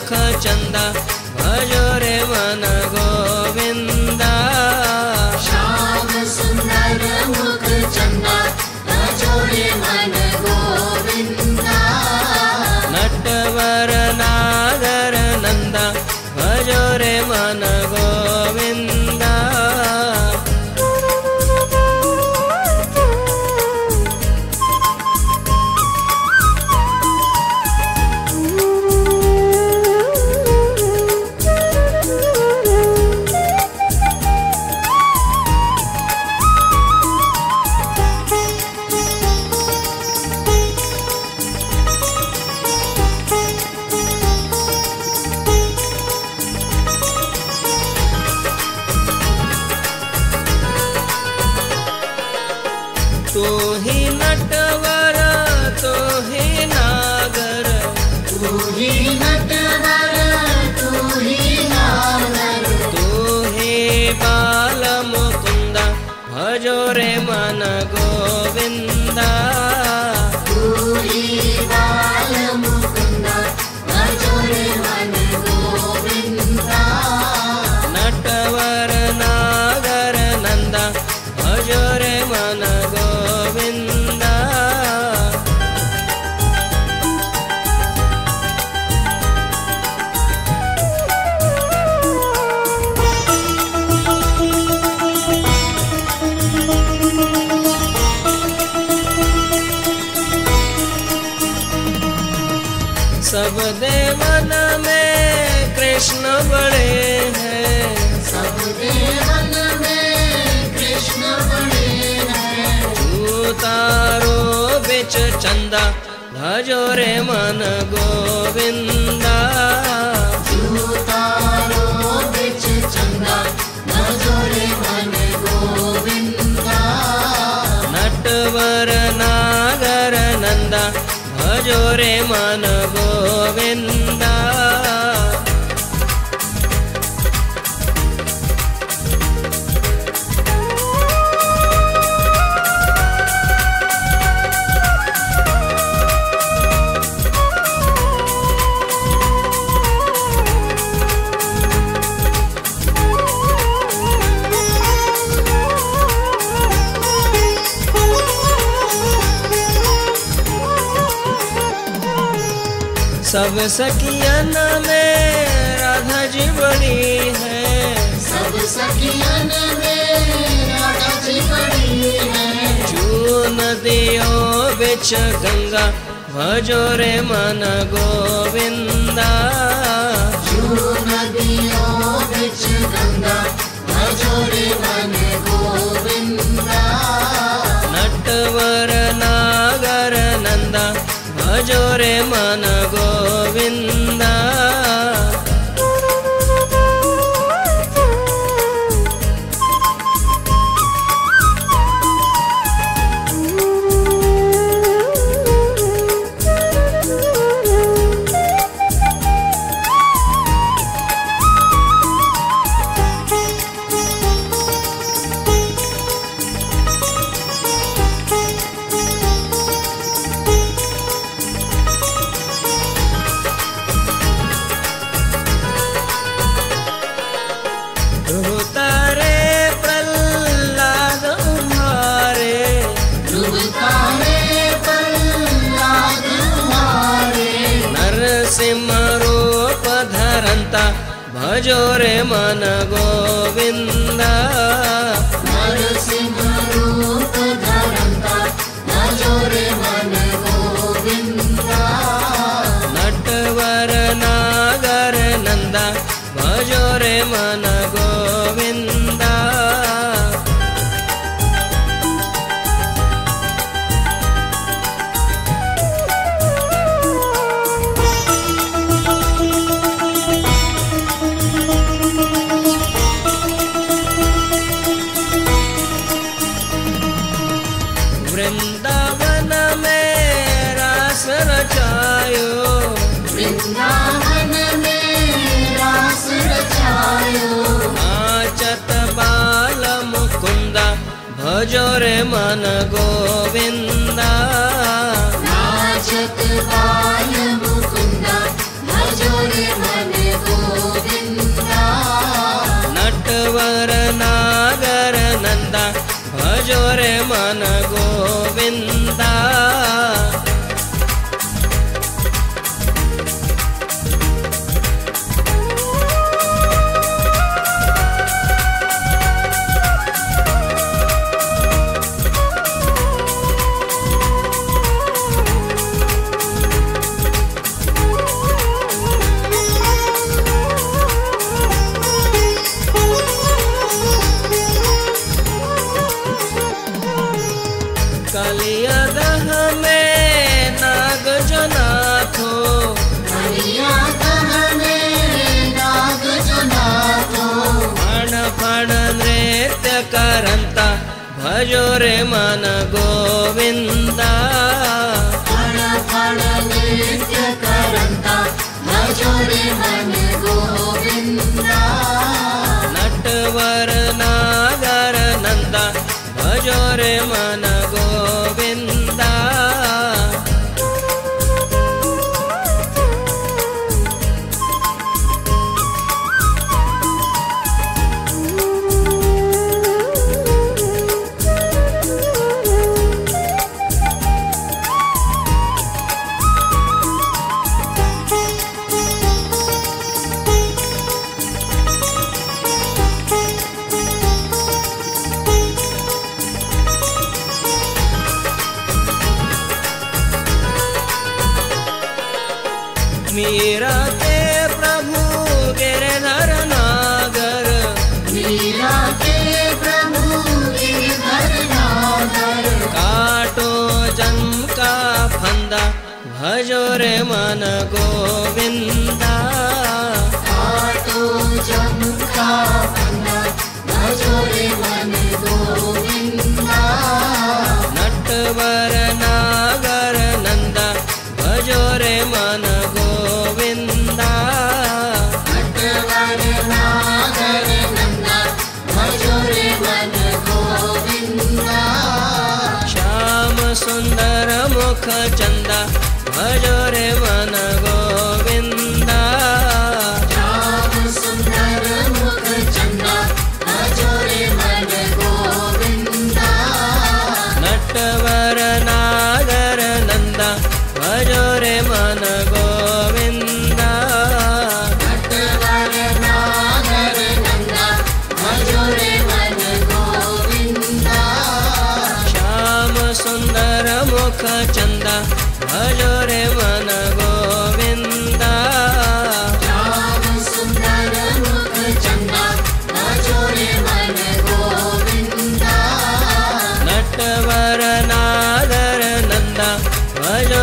मुख चंदा भजो रे मन गोविंदा। श्याम सुंदर मुख चंदा भजो रे मन गोविंदा। नटवर नागर नंदा भजो रे मन गोविंदा। तू ही नटवर तू ही नागर, तू ही नटवर तू ही नागर। तू ही बाल मुकुंदा भजो रे मन गोविंदा। तू ही बाल मुकुंदा भजो रे मन गोविंदा। नटवर नागर नंदा भजो रे मन गोविंदा। सब देवन में कृष्ण बड़े हैं, सब देवन में कृष्ण बड़े हैं। तू तारो बिच चंदा भजो रे मन गोविंदा। तू तारो बिच चंदा भजो रे मन गोविंदा। नटवर नागर नंदा भजो रे मन गोविंदा। सब सखियन में राधा जी बड़ी है, सब सखियन में राधा जी बड़ी है। चू नदियों बिच गंगा भजो रे मन गोविंदा। चू नदियों बिच गंगा भजो रे मन गोविंदा। नटवर नागर नंदा भजो रे मन गोविंदा। रूप धरंता भजो रे मन गोविंदा। नरसिंह रूप धरंता भजो रे मन गोविंदा। नटवर नागर नंदा भजो रे मन गोविंदा। वृंदावन में रास रचायो, वृंदावन में रास रचायो। नाचत बाल मुकुंदा भजो रे मन गोविंदा। नाचत बाल मुकुंदा भजो रे मन रे मन गोविंदा। कलियादह में नाग जनाथो, कलियादह में नाग जनाथो, फण फण नृत्य करंता भजो रे मन गोविंदा। फण फण नृत्य करंता भजो रे मन गोविंदा। नटवर नागर नंदा भजो रे मन गोविंदा। मीरा के प्रभु गिरधर नागर, मीरा के प्रभु गिरधर नागर, काटो जन्म का फंदा भजो रे मन गोविंदा। काटो जन्म का फंदा भजो रे मन गोविंदा। नटवर नागर नंदा भजो रे मन गोविंदा। नटवर नागर नंदा भजो रे मन गोविंदा। श्याम सुंदर मुख चंदा भजो रे मन गोविंदा। श्याम सुंदर मुख चंदा भजो रे मन गोविंदा। नटवर नागर नंदा भजो रे मन गोविंदा। नटवर नागर नंदा भजो रे मन गोविंदा। श्याम सुंदर मुख चंदा भजो रे मन गोविंदा। श्याम सुंदर मुख चंदा भजो रे मन गोविंदा। नटवर नागर नंदा भजो